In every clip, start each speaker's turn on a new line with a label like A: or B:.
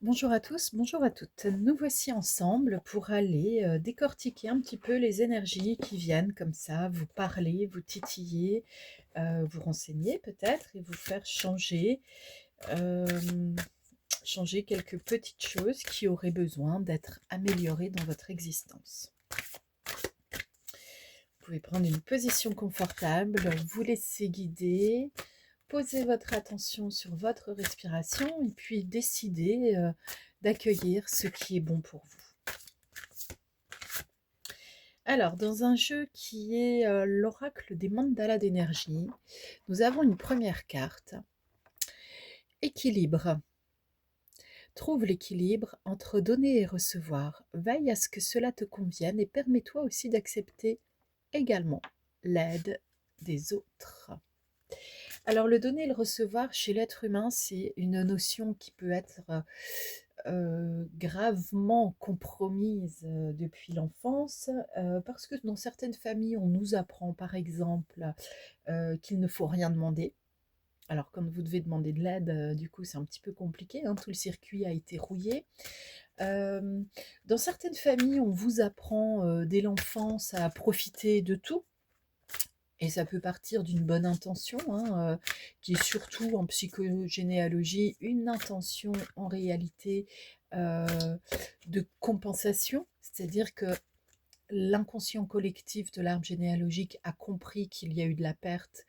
A: Bonjour à tous, bonjour à toutes. Nous voici ensemble pour aller décortiquer un petit peu les énergies qui viennent comme ça, vous parler, vous titiller, vous renseigner peut-être et vous faire euh, changer quelques petites choses qui auraient besoin d'être améliorées dans votre existence. Vous pouvez prendre une position confortable, vous laisser guider, posez votre attention sur votre respiration et puis décidez d'accueillir ce qui est bon pour vous. Alors, dans un jeu qui est l'oracle des mandalas d'énergie, nous avons une première carte, équilibre. Trouve l'équilibre entre donner et recevoir. Veille à ce que cela te convienne et permets-toi aussi d'accepter également l'aide des autres. Alors, le donner et le recevoir chez l'être humain, c'est une notion qui peut être gravement compromise depuis l'enfance, parce que dans certaines familles, on nous apprend par exemple qu'il ne faut rien demander. Alors quand vous devez demander de l'aide, du coup c'est un petit peu compliqué, hein, tout le circuit a été rouillé. Euh, dans certaines familles, on vous apprend dès l'enfance à profiter de tout. Et ça peut partir d'une bonne intention, hein, qui est surtout en psychogénéalogie une intention en réalité euh, de compensation, c'est-à-dire que l'inconscient collectif de l'arbre généalogique a compris qu'il y a eu de la perte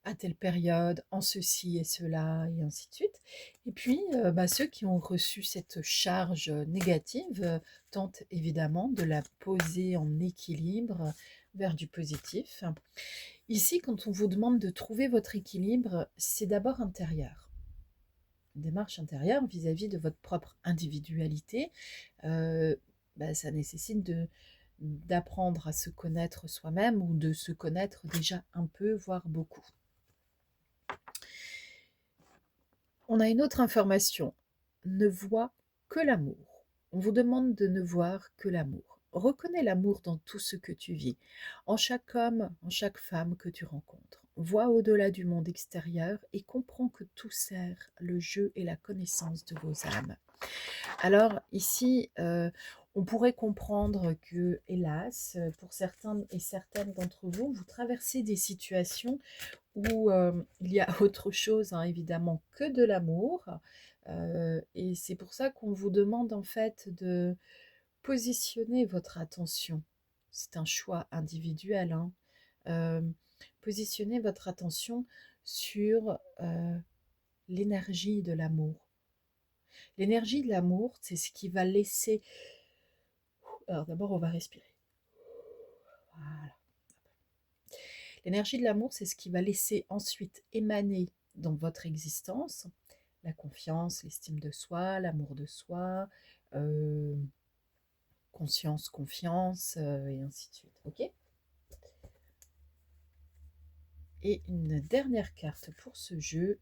A: à telle période, en ceci et cela, et ainsi de suite. Et puis, ceux qui ont reçu cette charge négative tentent évidemment de la poser en équilibre vers du positif. Ici, quand on vous demande de trouver votre équilibre, c'est d'abord intérieur. Une démarche intérieure vis-à-vis de votre propre individualité. Euh, Ça nécessite d'apprendre à se connaître soi-même ou de se connaître déjà un peu, voire beaucoup. On a une autre information. Ne vois que l'amour. On vous demande de ne voir que l'amour. Reconnais l'amour dans tout ce que tu vis, en chaque homme, en chaque femme que tu rencontres. Vois au-delà du monde extérieur et comprends que tout sert le jeu et la connaissance de vos âmes. Alors ici, on pourrait comprendre que, hélas, pour certains et certaines d'entre vous, vous traversez des situations où il y a autre chose, hein, évidemment, que de l'amour. Et c'est pour ça qu'on vous demande en fait de positionner votre attention. C'est un choix individuel, hein. Euh, Positionnez votre attention sur l'énergie de l'amour. L'énergie de l'amour, c'est ce qui va laisser... Alors d'abord, on va respirer. Voilà. L'énergie de l'amour, c'est ce qui va laisser ensuite émaner dans votre existence la confiance, l'estime de soi, l'amour de soi, euh, conscience, confiance, et ainsi de suite. Ok. Et une dernière carte pour ce jeu.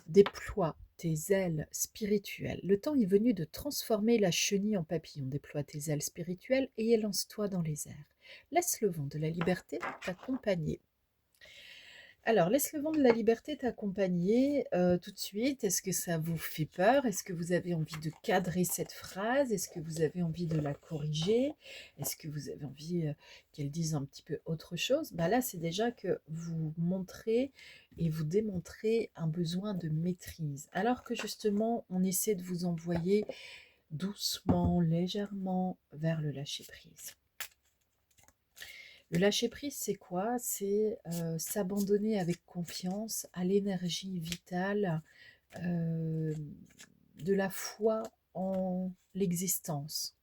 A: Déploie tes ailes spirituelles. Le temps est venu de transformer la chenille en papillon. Déploie tes ailes spirituelles et élance-toi dans les airs. Laisse le vent de la liberté t'accompagner. Alors, laisse le vent de la liberté t'accompagner tout de suite. Est-ce que ça vous fait peur? Est-ce que vous avez envie de cadrer cette phrase? Est-ce que vous avez envie de la corriger? Est-ce que vous avez envie qu'elle dise un petit peu autre chose? Là, c'est déjà que vous montrez et vous démontrez un besoin de maîtrise. Alors que justement, on essaie de vous envoyer doucement, légèrement vers le lâcher-prise. Le lâcher-prise, c'est quoi? C'est s'abandonner avec confiance à l'énergie vitale de la foi en l'existence.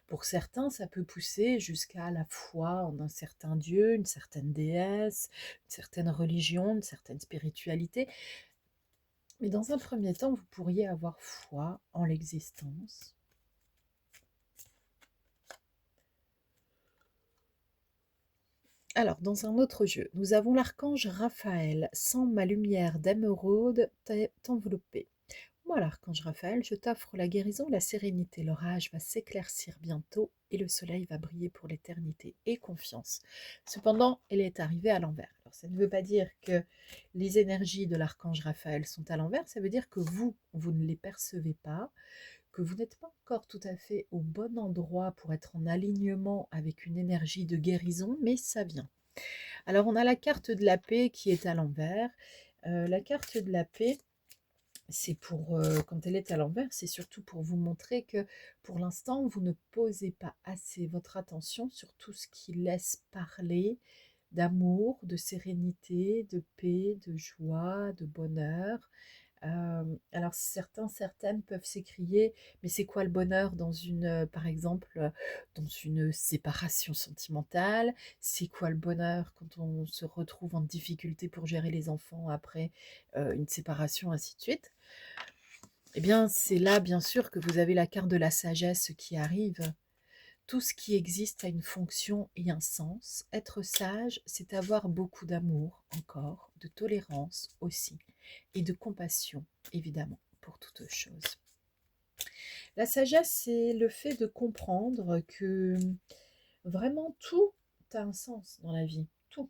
A: Pour certains, ça peut pousser jusqu'à la foi en un certain Dieu, une certaine déesse, une certaine religion, une certaine spiritualité. Mais dans un premier temps, vous pourriez avoir foi en l'existence. Alors, dans un autre jeu, nous avons l'archange Raphaël. Sans ma lumière d'émeraude t'envelopper. Moi, l'archange Raphaël, je t'offre la guérison, la sérénité. L'orage va s'éclaircir bientôt et le soleil va briller pour l'éternité. Et confiance. Cependant, elle est arrivée à l'envers. Alors ça ne veut pas dire que les énergies de l'archange Raphaël sont à l'envers, ça veut dire que vous ne les percevez pas, que vous n'êtes pas encore tout à fait au bon endroit pour être en alignement avec une énergie de guérison, mais ça vient. Alors on a la carte de la paix qui est à l'envers. La carte de la paix, c'est pour, quand elle est à l'envers, c'est surtout pour vous montrer que pour l'instant, vous ne posez pas assez votre attention sur tout ce qui laisse parler d'amour, de sérénité, de paix, de joie, de bonheur. Alors certains, certaines peuvent s'écrier, mais c'est quoi le bonheur dans une, par exemple, dans une séparation sentimentale? C'est quoi le bonheur quand on se retrouve en difficulté pour gérer les enfants après une séparation, ainsi de suite? Eh bien, c'est là, bien sûr, que vous avez la carte de la sagesse qui arrive. Tout ce qui existe a une fonction et un sens. Être sage, c'est avoir beaucoup d'amour encore, de tolérance aussi, et de compassion, évidemment, pour toute chose. La sagesse, c'est le fait de comprendre que vraiment tout a un sens dans la vie, tout.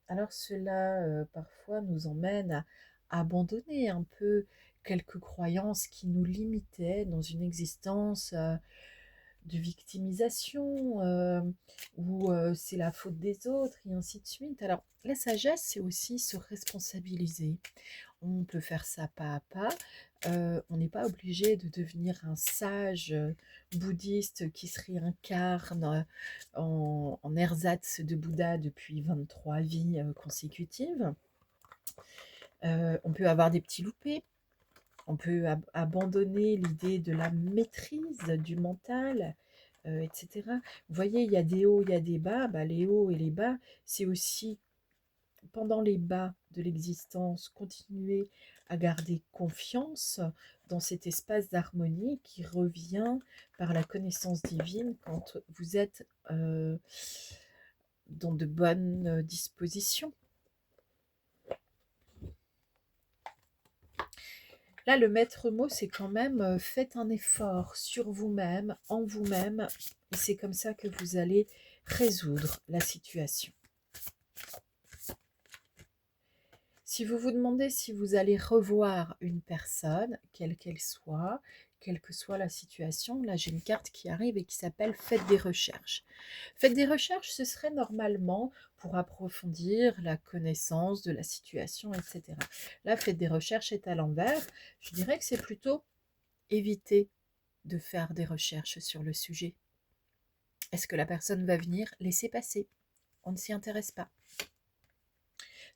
A: Alors cela, parfois, nous emmène à abandonner un peu quelques croyances qui nous limitaient dans une existence de victimisation, où c'est la faute des autres, et ainsi de suite. Alors, la sagesse, c'est aussi se responsabiliser. On peut faire ça pas à pas. On n'est pas obligé de devenir un sage bouddhiste qui se réincarne en ersatz de Bouddha depuis 23 vies consécutives. On peut avoir des petits loupés. On peut abandonner l'idée de la maîtrise du mental, etc. Vous voyez, il y a des hauts, il y a des bas. Bah, les hauts et les bas, c'est aussi pendant les bas de l'existence, continuer à garder confiance dans cet espace d'harmonie qui revient par la connaissance divine quand vous êtes dans de bonnes dispositions. Là, le maître mot, c'est quand même faites un effort sur vous-même, en vous-même, et c'est comme ça que vous allez résoudre la situation. Si vous vous demandez si vous allez revoir une personne, quelle qu'elle soit, quelle que soit la situation, là j'ai une carte qui arrive et qui s'appelle Faites des recherches. Faites des recherches, ce serait normalement pour approfondir la connaissance de la situation, etc. Là, Faites des recherches est à l'envers. Je dirais que c'est plutôt éviter de faire des recherches sur le sujet. Est-ce que la personne va venir? Laissez passer. On ne s'y intéresse pas.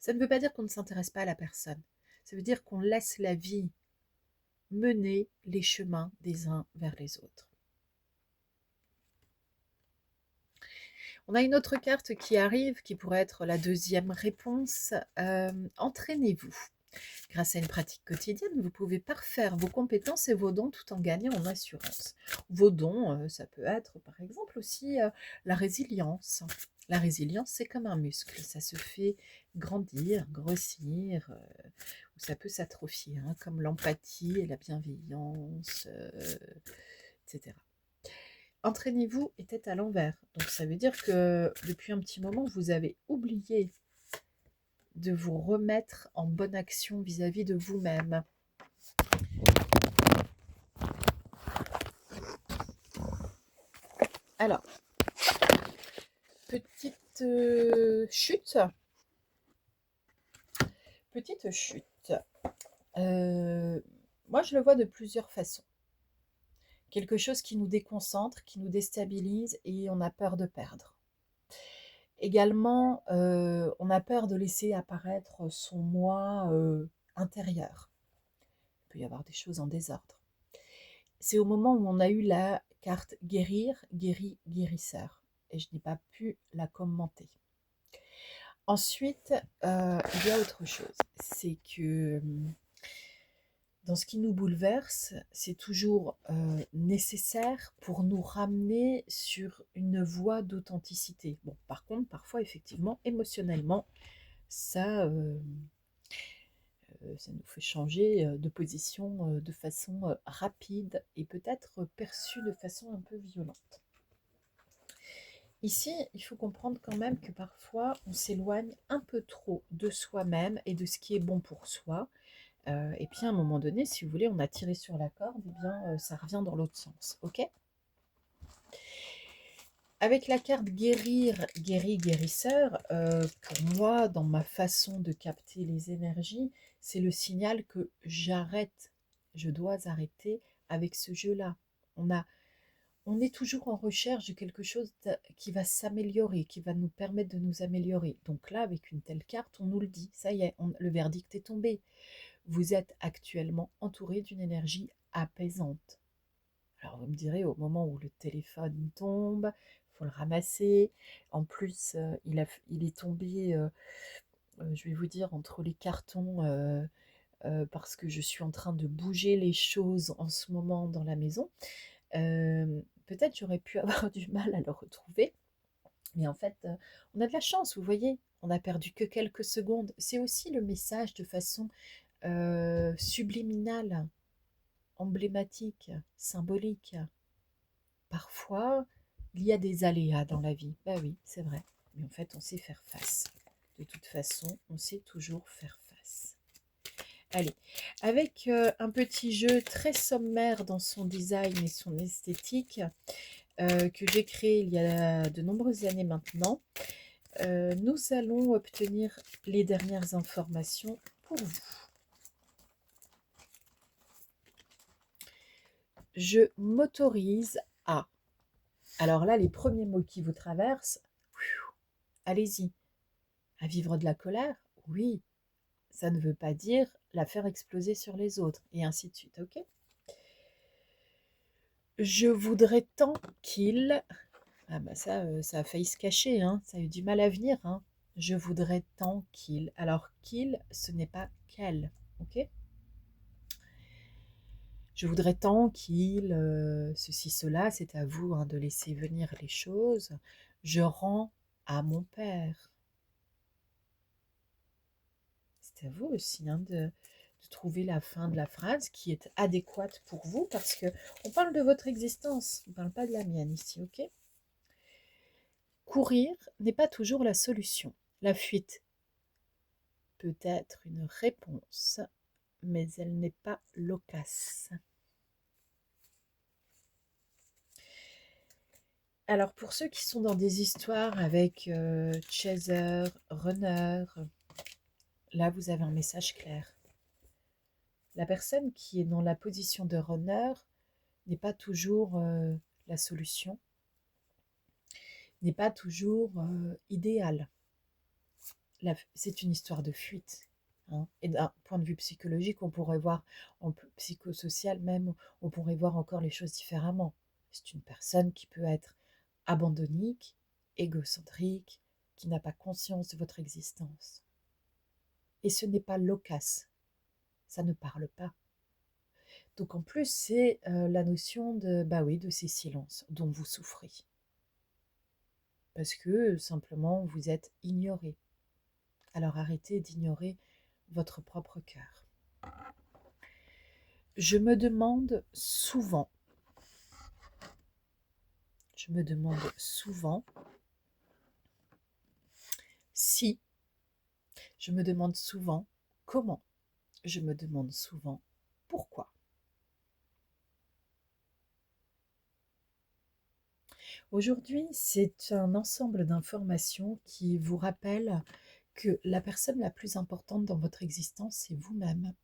A: Ça ne veut pas dire qu'on ne s'intéresse pas à la personne. Ça veut dire qu'on laisse la vie mener les chemins des uns vers les autres. On a une autre carte qui arrive, qui pourrait être la deuxième réponse. Entraînez-vous. Grâce à une pratique quotidienne, vous pouvez parfaire vos compétences et vos dons tout en gagnant en assurance. Vos dons, ça peut être par exemple aussi la résilience. La résilience, c'est comme un muscle, ça se fait grandir, grossir, ou ça peut s'atrophier, hein, comme l'empathie et la bienveillance, etc. Entraînez-vous était à l'envers. Donc ça veut dire que depuis un petit moment, vous avez oublié de vous remettre en bonne action vis-à-vis de vous-même. Alors, petite chute. Petite chute. Moi, je le vois de plusieurs façons. Quelque chose qui nous déconcentre, qui nous déstabilise et on a peur de perdre. Également, on a peur de laisser apparaître son moi intérieur. Il peut y avoir des choses en désordre. C'est au moment où on a eu la carte guérir, guéri, guérisseur. Et je n'ai pas pu la commenter. Ensuite, il y a autre chose. C'est que dans ce qui nous bouleverse, c'est toujours nécessaire pour nous ramener sur une voie d'authenticité. Bon, par contre, parfois, effectivement, émotionnellement, ça nous fait changer de position de façon rapide et peut-être perçue de façon un peu violente. Ici, il faut comprendre quand même que parfois, on s'éloigne un peu trop de soi-même et de ce qui est bon pour soi. Et puis à un moment donné, si vous voulez, on a tiré sur la corde, et bien ça revient dans l'autre sens. Ok. Avec la carte guérir, guéri, guérisseur, pour moi, dans ma façon de capter les énergies, c'est le signal que j'arrête, je dois arrêter avec ce jeu-là. On a, on est toujours en recherche de quelque chose qui va s'améliorer, qui va nous permettre de nous améliorer. Donc là, avec une telle carte, on nous le dit, ça y est, le verdict est tombé. Vous êtes actuellement entouré d'une énergie apaisante. Alors vous me direz, au moment où le téléphone tombe, il faut le ramasser. En plus, il est tombé, je vais vous dire, entre les cartons, parce que je suis en train de bouger les choses en ce moment dans la maison. Peut-être j'aurais pu avoir du mal à le retrouver. Mais en fait, on a de la chance, vous voyez. On a perdu que quelques secondes. C'est aussi le message de façon subliminale, emblématique, symbolique. Parfois, il y a des aléas dans la vie. Bah oui, c'est vrai. Mais en fait, on sait faire face. De toute façon, on sait toujours faire face. Allez, avec un petit jeu très sommaire dans son design et son esthétique que j'ai créé il y a de nombreuses années maintenant, nous allons obtenir les dernières informations pour vous. Je m'autorise à. Alors là, les premiers mots qui vous traversent, allez-y. À vivre de la colère? Oui, ça ne veut pas dire la faire exploser sur les autres, et ainsi de suite, ok? Je voudrais tant qu'il... Ah bah ça a failli se cacher, hein, ça a eu du mal à venir, hein. Je voudrais tant qu'il... Alors qu'il, ce n'est pas qu'elle, ok? Je voudrais tant qu'il... ceci, cela, c'est à vous hein, de laisser venir les choses. Je rends à mon père. C'est à vous aussi hein, de trouver la fin de la phrase qui est adéquate pour vous parce que on parle de votre existence, on ne parle pas de la mienne ici, ok? Courir n'est pas toujours la solution. La fuite peut être une réponse, mais elle n'est pas loquace. Alors pour ceux qui sont dans des histoires avec chaser, runner, là vous avez un message clair. La personne qui est dans la position de runner n'est pas toujours la solution, n'est pas toujours idéale. C'est une histoire de fuite. Hein. Et d'un point de vue psychologique, on pourrait voir, en psychosocial même, on pourrait voir encore les choses différemment. C'est une personne qui peut être abandonnique, égocentrique, qui n'a pas conscience de votre existence. Et ce n'est pas loquace, ça ne parle pas. Donc en plus, c'est la notion de, bah oui, de ces silences dont vous souffrez. Parce que simplement, vous êtes ignoré. Alors arrêtez d'ignorer votre propre cœur. Je me demande souvent, si, je me demande souvent comment, je me demande souvent pourquoi. Aujourd'hui, c'est un ensemble d'informations qui vous rappellent que la personne la plus importante dans votre existence, c'est vous-même.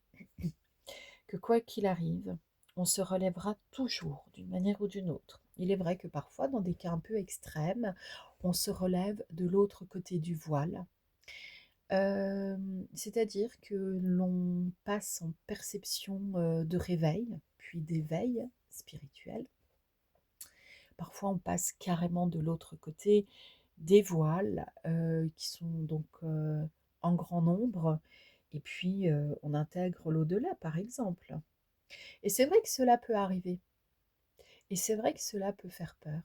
A: Que quoi qu'il arrive, on se relèvera toujours d'une manière ou d'une autre. Il est vrai que parfois, dans des cas un peu extrêmes, on se relève de l'autre côté du voile. C'est-à-dire que l'on passe en perception de réveil, puis d'éveil spirituel. Parfois, on passe carrément de l'autre côté des voiles qui sont donc en grand nombre, et puis on intègre l'au-delà, par exemple. Et c'est vrai que cela peut arriver. Et c'est vrai que cela peut faire peur.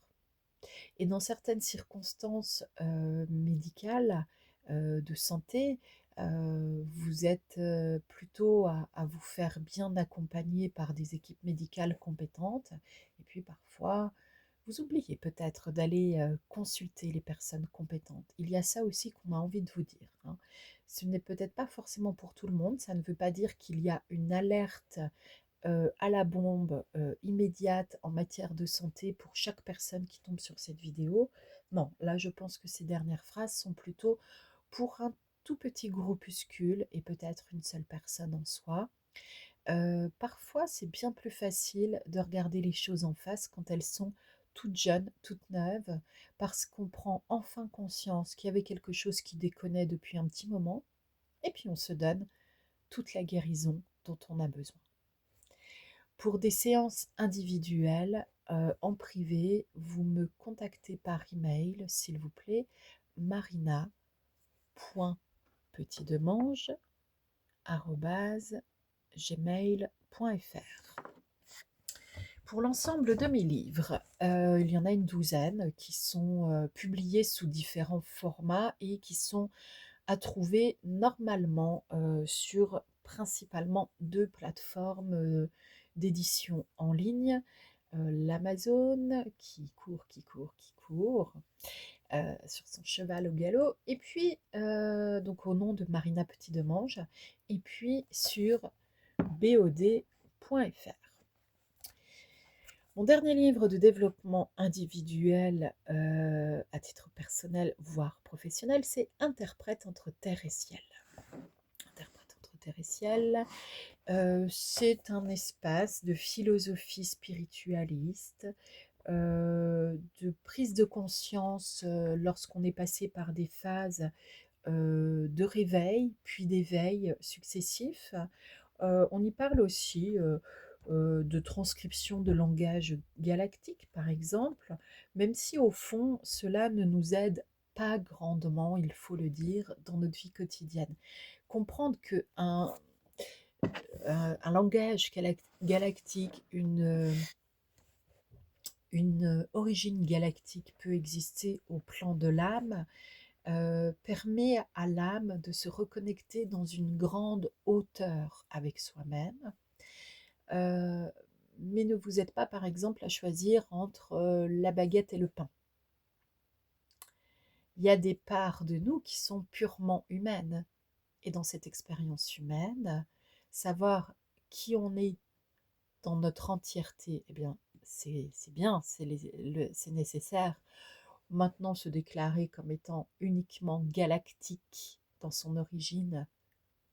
A: Et dans certaines circonstances médicales, de santé, vous êtes plutôt à vous faire bien accompagner par des équipes médicales compétentes. Et puis parfois, vous oubliez peut-être d'aller consulter les personnes compétentes. Il y a ça aussi qu'on a envie de vous dire, hein. Ce n'est peut-être pas forcément pour tout le monde, ça ne veut pas dire qu'il y a une alerte à la bombe immédiate en matière de santé pour chaque personne qui tombe sur cette vidéo. Non, là je pense que ces dernières phrases sont plutôt pour un tout petit groupuscule et peut-être une seule personne en soi. Parfois, c'est bien plus facile de regarder les choses en face quand elles sont toutes jeunes, toutes neuves, parce qu'on prend enfin conscience qu'il y avait quelque chose qui déconnait depuis un petit moment, et puis on se donne toute la guérison dont on a besoin. Pour des séances individuelles, en privé, vous me contactez par email, s'il vous plaît, marina.petitdemange@gmail.fr. Pour l'ensemble de mes livres, il y en a une douzaine qui sont publiés sous différents formats et qui sont à trouver normalement sur principalement deux plateformes d'édition en ligne. L'Amazon qui court sur son cheval au galop, et puis donc au nom de Marina Petit-Demange, et puis sur bod.fr. Mon dernier livre de développement individuel à titre personnel, voire professionnel, c'est Interprète entre terre et ciel. Interprète entre terre et ciel, c'est un espace de philosophie spiritualiste, de prise de conscience lorsqu'on est passé par des phases de réveil, puis d'éveil successifs. On y parle aussi de transcription de langage galactique, par exemple, même si au fond, cela ne nous aide pas grandement, il faut le dire, dans notre vie quotidienne. Comprendre qu'un un langage galactique, une origine galactique peut exister au plan de l'âme, permet à l'âme de se reconnecter dans une grande hauteur avec soi-même. Mais ne vous êtes pas, par exemple, à choisir entre la baguette et le pain. Il y a des parts de nous qui sont purement humaines. Et dans cette expérience humaine, savoir qui on est dans notre entièreté, eh bien, c'est bien, c'est nécessaire. Maintenant, se déclarer comme étant uniquement galactique dans son origine,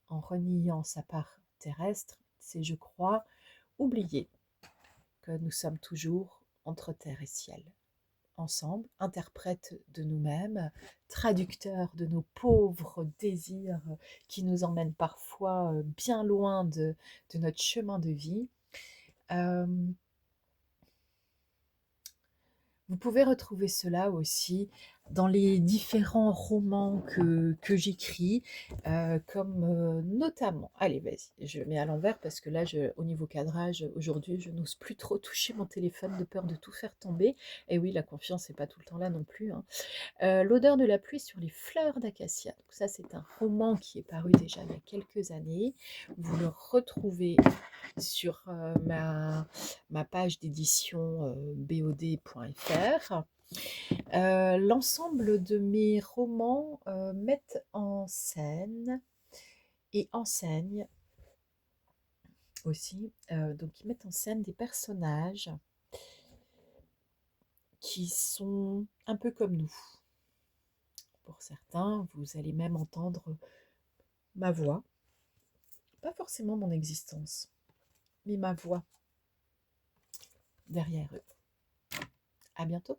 A: en reniant sa part terrestre, c'est, je crois, oublier que nous sommes toujours entre terre et ciel, ensemble, interprètes de nous-mêmes, traducteurs de nos pauvres désirs qui nous emmènent parfois bien loin de notre chemin de vie. Vous pouvez retrouver cela aussi dans les différents romans que j'écris, comme notamment, allez vas-y, je le mets à l'envers parce que là, au niveau cadrage, aujourd'hui, je n'ose plus trop toucher mon téléphone de peur de tout faire tomber. Et oui, la confiance n'est pas tout le temps là non plus, hein. L'odeur de la pluie sur les fleurs d'acacia. Donc ça, c'est un roman qui est paru déjà il y a quelques années. Vous le retrouvez sur ma page d'édition bod.fr. L'ensemble de mes romans mettent en scène et enseignent aussi, donc ils mettent en scène des personnages qui sont un peu comme nous. Pour certains, vous allez même entendre ma voix, pas forcément mon existence, mais ma voix derrière eux. À bientôt.